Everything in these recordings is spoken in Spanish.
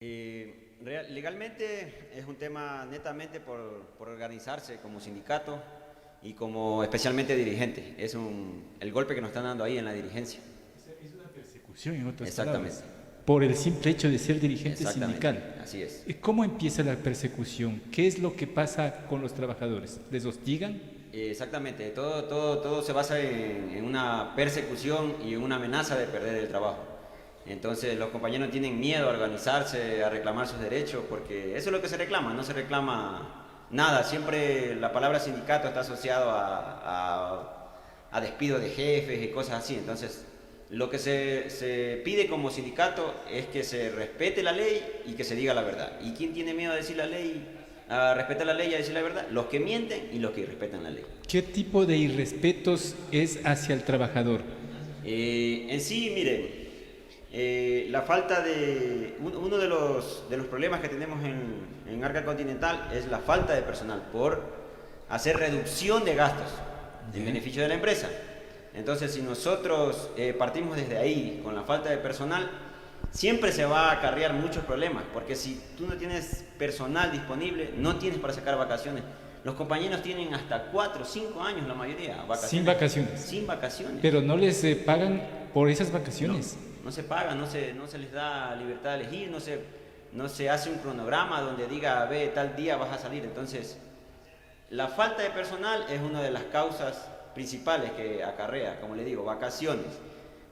Legalmente es un tema netamente por organizarse como sindicato y como especialmente dirigente. Es el golpe que nos están dando ahí en la dirigencia. Es una persecución, en otras Exactamente. palabras, por el simple hecho de ser dirigente Exactamente, sindical. así es. ¿Cómo empieza la persecución? ¿Qué es lo que pasa con los trabajadores? ¿Les hostigan? Exactamente, todo se basa en una persecución y en una amenaza de perder el trabajo. Entonces los compañeros tienen miedo a organizarse, a reclamar sus derechos, porque eso es lo que se reclama, no se reclama nada. Siempre la palabra sindicato está asociado a despido de jefes y cosas así. Entonces lo que se pide como sindicato es que se respete la ley y que se diga la verdad. ¿Y quién tiene miedo a decir la ley, a respetar la ley y a decir la verdad? Los que mienten y los que irrespetan la ley. ¿Qué tipo de irrespetos es hacia el trabajador? En sí, miren, la falta de... Uno de los problemas que tenemos en Arca Continental es la falta de personal por hacer reducción de gastos en beneficio de la empresa. Entonces, si nosotros partimos desde ahí con la falta de personal, siempre se va a acarrear muchos problemas, porque si tú no tienes personal disponible, no tienes para sacar vacaciones. Los compañeros tienen hasta 4 o 5 años, la mayoría, vacaciones. Sin vacaciones. Sin vacaciones. Pero no les pagan por esas vacaciones. No se paga, no se les da libertad de elegir, no se hace un cronograma donde diga, ve, tal día vas a salir. Entonces, la falta de personal es una de las causas principales que acarrea, como le digo, vacaciones.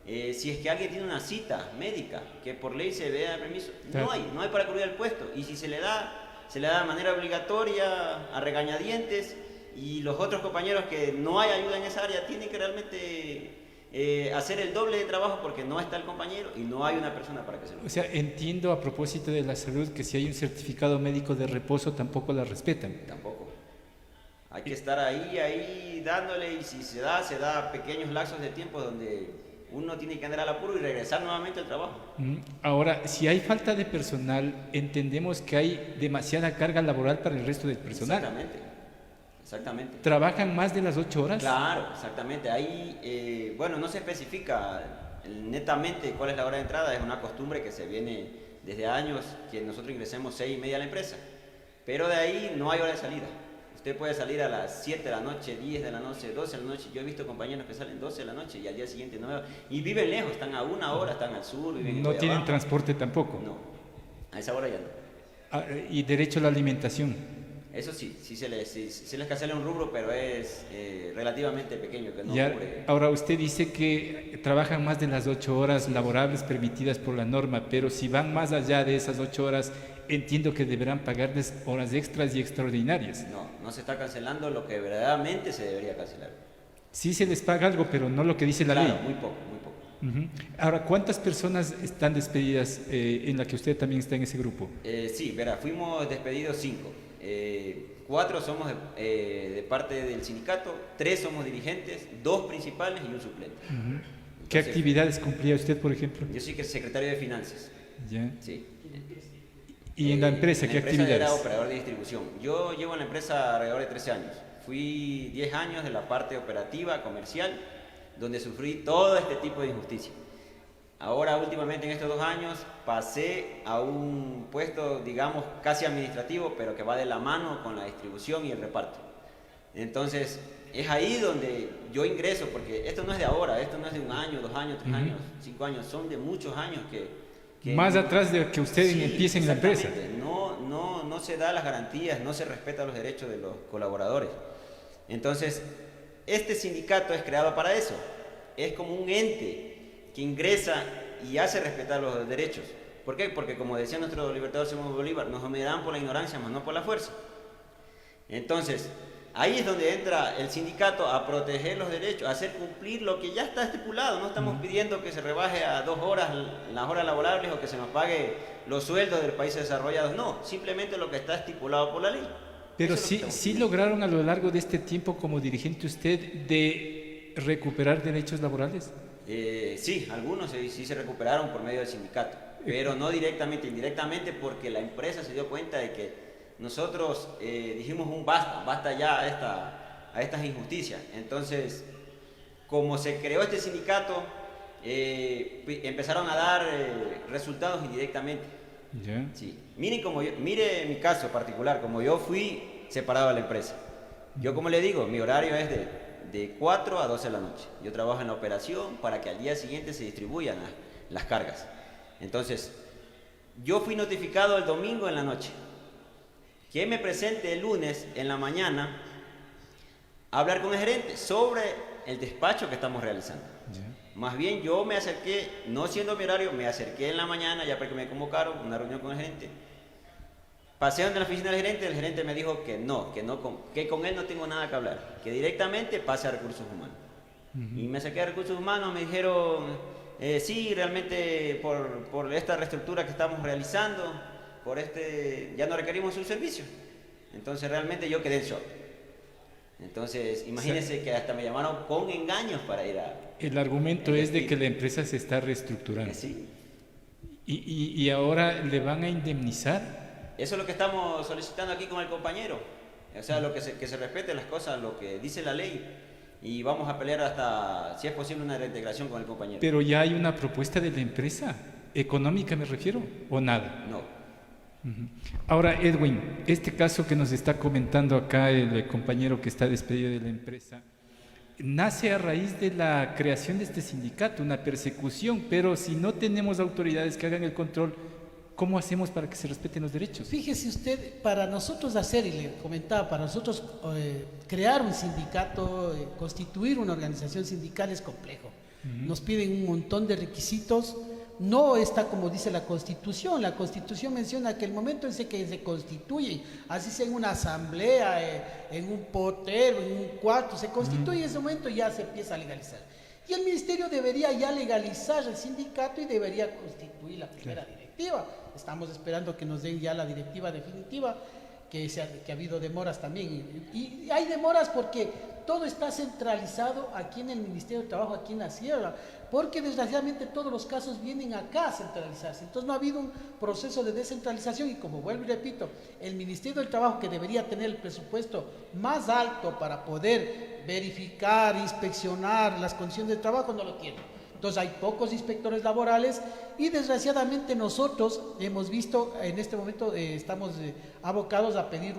Si es que alguien tiene una cita médica, que por ley se debe dar permiso, Claro. no hay para cubrir el puesto. Y si se le da de manera obligatoria, a regañadientes, y los otros compañeros que no hay ayuda en esa área tienen que realmente hacer el doble de trabajo porque no está el compañero y no hay una persona para que se lo O sea, entiendo a propósito de la salud que si hay un certificado médico de reposo tampoco la respetan. Tampoco. Hay que estar ahí dándole, y si se da pequeños lapsos de tiempo donde uno tiene que andar al apuro y regresar nuevamente al trabajo. Ahora, si hay falta de personal, entendemos que hay demasiada carga laboral para el resto del personal. Exactamente. ¿Trabajan más de las 8 horas? Claro, exactamente. Ahí, bueno, no se especifica netamente cuál es la hora de entrada, es una costumbre que se viene desde años, que nosotros ingresemos 6:30 a la empresa, pero de ahí no hay hora de salida. Usted puede salir a las 7 de la noche, 10 de la noche, 12 de la noche. Yo he visto compañeros que salen 12 de la noche y al día siguiente 9. Y viven lejos, están a 1 hora, están al sur, viven en No tienen Guayabamba. transporte tampoco. No, a esa hora ya no. Y derecho a la alimentación. Eso sí se les cancela un rubro, pero es relativamente pequeño, que no Ya, cubre. ahora, usted dice que trabajan más de las 8 horas laborables permitidas por la norma, pero si van más allá de esas 8 horas, entiendo que deberán pagarles horas extras y extraordinarias. No se está cancelando lo que verdaderamente se debería cancelar. Sí se les paga algo, pero no lo que dice la Claro, ley. muy poco. Ahora, ¿cuántas personas están despedidas en la que usted también está en ese grupo? Sí, verá, fuimos despedidos 5. 4 somos de parte del sindicato, 3 somos dirigentes, 2 principales y un suplente. ¿Qué Entonces, actividades cumplía usted, por ejemplo? yo soy secretario de finanzas. Ya. Sí. ¿Y en la empresa qué en la empresa actividades? era operador de distribución. Yo llevo en la empresa alrededor de 13 años. Fui 10 años de la parte operativa, comercial, donde sufrí todo este tipo de injusticia. Ahora, últimamente, en estos 2 años, pasé a un puesto, digamos, casi administrativo, pero que va de la mano con la distribución y el reparto. Entonces, es ahí donde yo ingreso, porque esto no es de ahora, esto no es de 1 año, 2 años, 3 años, 5 años, son de muchos años que Más atrás de que usted empiece en la empresa. No se da las garantías, no se respeta los derechos de los colaboradores. Entonces, este sindicato es creado para eso. Es como un ente que ingresa y hace respetar los derechos. ¿Por qué? Porque, como decía nuestro libertador Simón Bolívar, nos humillarán por la ignorancia, mas no por la fuerza. Entonces, ahí es donde entra el sindicato a proteger los derechos, a hacer cumplir lo que ya está estipulado. No estamos pidiendo que se rebaje a 2 horas las horas laborables o que se nos pague los sueldos de los países desarrollados. No, simplemente lo que está estipulado por la ley. Pero Eso es lo que sí estamos lograron a lo largo de este tiempo como dirigente usted de recuperar derechos laborales. Sí, algunos sí se recuperaron por medio del sindicato, pero no directamente, indirectamente, porque la empresa se dio cuenta de que nosotros dijimos basta ya a estas injusticias. Entonces, como se creó este sindicato, empezaron a dar resultados indirectamente. ¿Ya? Sí. Mire mi caso particular, como yo fui separado de la empresa. Yo, como le digo, mi horario es de 4 a 12 de la noche. Yo trabajo en la operación para que al día siguiente se distribuyan las cargas. Entonces, yo fui notificado el domingo en la noche que me presente el lunes en la mañana a hablar con el gerente sobre el despacho que estamos realizando. ¿Ya? Más bien yo me acerqué, no siendo mi horario, me acerqué en la mañana ya porque me convocaron una reunión con el gerente. Pasé ante la oficina del gerente, el gerente me dijo que con él no tengo nada que hablar, que directamente pase a recursos humanos. Y me acerqué a recursos humanos, me dijeron, sí, realmente por esta reestructura que estamos realizando, ya no requerimos su servicio. Entonces realmente yo quedé en shock. Entonces imagínense que hasta me llamaron con engaños para ir a... El argumento es de que la empresa se está reestructurando. Sí. Y ahora le van a indemnizar. Eso es lo que estamos solicitando aquí con el compañero. O sea, que se respeten las cosas, lo que dice la ley. Y vamos a pelear hasta, si es posible, una reintegración con el compañero. Pero ya hay una propuesta de la empresa, económica me refiero, ¿o nada? No. Ahora, Edwin, este caso que nos está comentando acá el compañero que está despedido de la empresa, nace a raíz de la creación de este sindicato, una persecución, pero si no tenemos autoridades que hagan el control, ¿cómo hacemos para que se respeten los derechos? Fíjese usted, para nosotros hacer, y le comentaba, para nosotros crear un sindicato, constituir una organización sindical es complejo. Nos piden un montón de requisitos. No está como dice la Constitución. La Constitución menciona que el momento en que se constituye, así sea en una asamblea, en un potero, en un cuarto, se constituye, en ese momento ya se empieza a legalizar. Y el ministerio debería ya legalizar el sindicato y debería constituir la primera directiva. Estamos esperando que nos den ya la directiva definitiva, que ha habido demoras también. Y hay demoras porque todo está centralizado aquí en el Ministerio de Trabajo, aquí en la Sierra, porque desgraciadamente todos los casos vienen acá a centralizarse. Entonces no ha habido un proceso de descentralización y, como vuelvo y repito, el Ministerio del Trabajo, que debería tener el presupuesto más alto para poder verificar, inspeccionar las condiciones de trabajo, no lo tiene. Entonces hay pocos inspectores laborales y desgraciadamente nosotros hemos visto, en este momento estamos abocados a pedir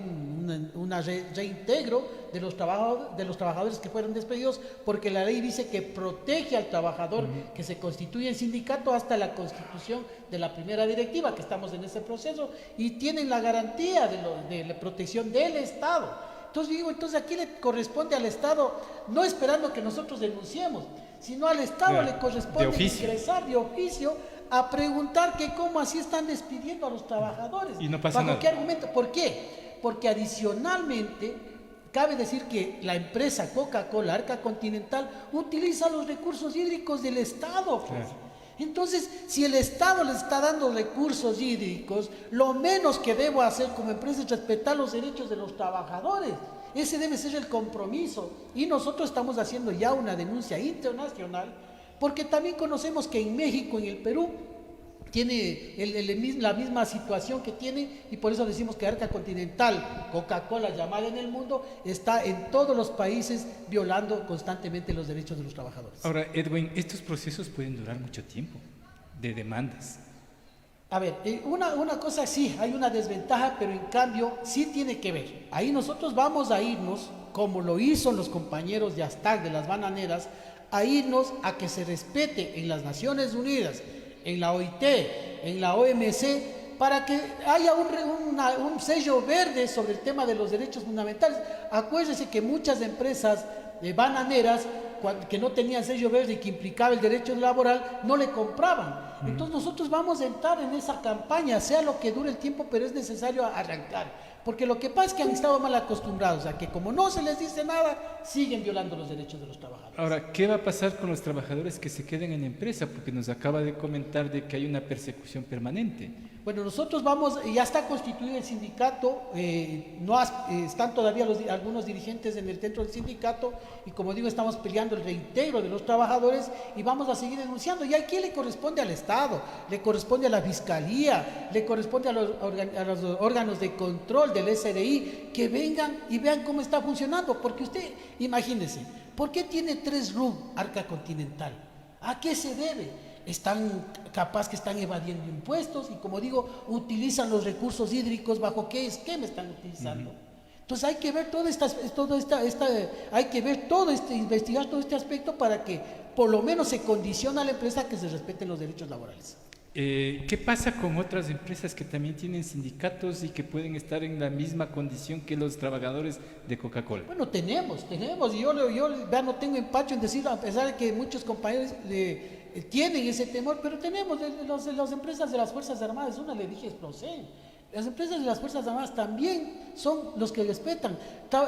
una reintegro de los trabajadores que fueron despedidos, porque la ley dice que protege al trabajador que se constituye en sindicato hasta la constitución de la primera directiva, que estamos en ese proceso, y tienen la garantía de la protección del Estado. Entonces digo, aquí le corresponde al Estado, no esperando que nosotros denunciemos, sino al Estado le corresponde ingresar de oficio a preguntar que cómo así están despidiendo a los trabajadores. Y no pasa nada. ¿Bajo qué argumento? ¿Por qué? Porque adicionalmente cabe decir que la empresa Coca-Cola, Arca Continental, utiliza los recursos hídricos del Estado. Pues. Claro. Entonces, si el Estado les está dando recursos hídricos, lo menos que debo hacer como empresa es respetar los derechos de los trabajadores. Ese debe ser el compromiso. Y nosotros estamos haciendo ya una denuncia internacional, porque también conocemos que en México, en el Perú, tiene la misma situación que tiene, y por eso decimos que Arca Continental, Coca-Cola llamada en el mundo, está en todos los países violando constantemente los derechos de los trabajadores. Ahora, Edwin, estos procesos pueden durar mucho tiempo, de demandas. A ver, una cosa sí, hay una desventaja, pero en cambio sí tiene que ver. Ahí nosotros vamos a irnos, como lo hizo los compañeros de Astag, de las bananeras, a irnos a que se respete en las Naciones Unidas, en la OIT, en la OMC, para que haya un sello verde sobre el tema de los derechos fundamentales. Acuérdense que muchas empresas bananeras que no tenían sello verde y que implicaba el derecho laboral, no le compraban. Entonces nosotros vamos a entrar en esa campaña, sea lo que dure el tiempo, pero es necesario arrancar. Porque lo que pasa es que han estado mal acostumbrados a que, como no se les dice nada, siguen violando los derechos de los trabajadores. Ahora, ¿qué va a pasar con los trabajadores que se queden en la empresa? Porque nos acaba de comentar de que hay una persecución permanente. Bueno, nosotros ya está constituido el sindicato, están todavía algunos dirigentes dentro del sindicato, y como digo, estamos peleando el reintegro de los trabajadores y vamos a seguir denunciando. ¿Y aquí le corresponde al Estado, le corresponde a la Fiscalía, le corresponde a los órganos de control del SRI, que vengan y vean cómo está funcionando? Porque usted, imagínese, ¿por qué tiene 3 RUB Arca Continental? ¿A qué se debe? están capaz que están evadiendo impuestos y, como digo, utilizan los recursos hídricos. ¿Bajo qué esquema están utilizando? Entonces hay que ver investigar todo este aspecto para que por lo menos se condicione a la empresa que se respeten los derechos laborales. ¿Qué pasa con otras empresas que también tienen sindicatos y que pueden estar en la misma condición que los trabajadores de Coca-Cola? Bueno, tenemos, y yo ya no tengo empacho en decirlo, a pesar de que muchos compañeros tienen ese temor, pero tenemos las empresas de las Fuerzas Armadas. Una le dije Explocen. Las empresas de las Fuerzas Armadas también son los que respetan.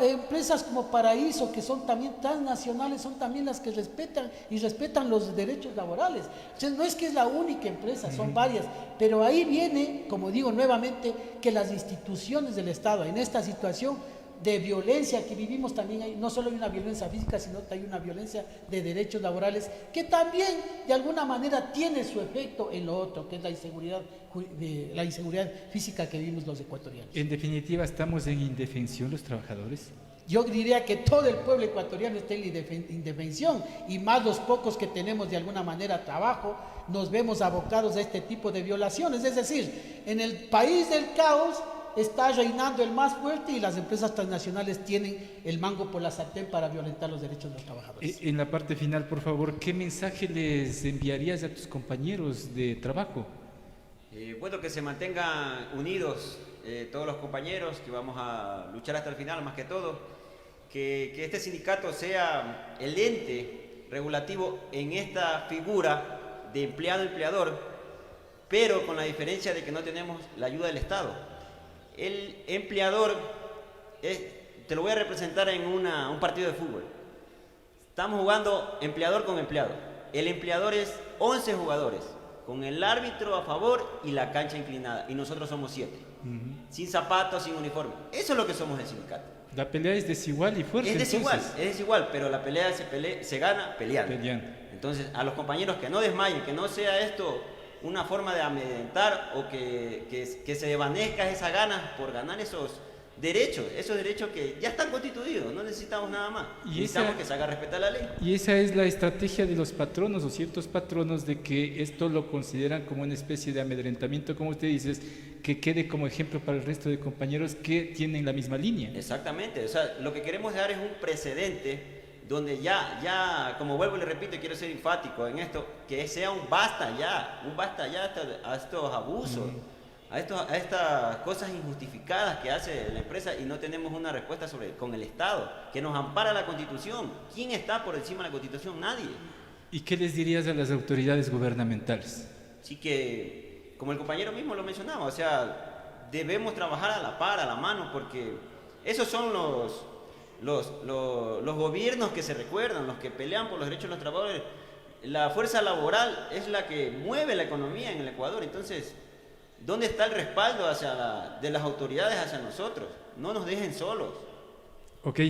Empresas como Paraíso, que son también transnacionales, son también las que respetan los derechos laborales. Entonces, no es que es la única empresa, son varias, pero ahí viene, como digo nuevamente, que las instituciones del Estado en esta situación de violencia que vivimos también hay, no solo hay una violencia física, sino que hay una violencia de derechos laborales que también de alguna manera tiene su efecto en lo otro, que es la inseguridad física que vivimos los ecuatorianos. En definitiva, ¿estamos en indefensión los trabajadores? Yo diría que todo el pueblo ecuatoriano está en indefensión, y más los pocos que tenemos de alguna manera trabajo, nos vemos abocados a este tipo de violaciones. Es decir, en el país del caos está reinando el más fuerte y las empresas transnacionales tienen el mango por la sartén para violentar los derechos de los trabajadores. En la parte final, por favor, ¿qué mensaje les enviarías a tus compañeros de trabajo? Bueno, que se mantengan unidos todos los compañeros, que vamos a luchar hasta el final más que todo, que este sindicato sea el ente regulativo en esta figura de empleado-empleador, pero con la diferencia de que no tenemos la ayuda del Estado. El empleador, te lo voy a representar en un partido de fútbol. Estamos jugando empleador con empleado. El empleador es 11 jugadores, con el árbitro a favor y la cancha inclinada. Y nosotros somos 7, sin zapatos, sin uniforme. Eso es lo que somos el sindicato. La pelea es desigual y fuerte. Es desigual, pero la pelea se gana peleando. Entonces, a los compañeros que no desmayen, que no sea esto una forma de amedrentar o que se desvanezca esa ganas por ganar esos derechos que ya están constituidos. No necesitamos nada más. Necesitamos que se haga respetar la ley. Y esa es la estrategia de los patronos o ciertos patronos, de que esto lo consideran como una especie de amedrentamiento, como usted dice, que quede como ejemplo para el resto de compañeros que tienen la misma línea. Exactamente. O sea, lo que queremos dar es un precedente donde ya, como vuelvo y le repito, y quiero ser enfático en esto, que sea un basta ya a estos abusos, a estas cosas injustificadas que hace la empresa, y no tenemos una respuesta con el Estado, que nos ampara la Constitución. ¿Quién está por encima de la Constitución? Nadie. ¿Y qué les dirías a las autoridades gubernamentales? Sí, que, como el compañero mismo lo mencionaba, o sea, debemos trabajar a la par, a la mano, porque esos son los gobiernos que se recuerdan, los que pelean por los derechos de los trabajadores. La fuerza laboral es la que mueve la economía en el Ecuador. Entonces, ¿dónde está el respaldo de las autoridades hacia nosotros? No nos dejen solos. Ok.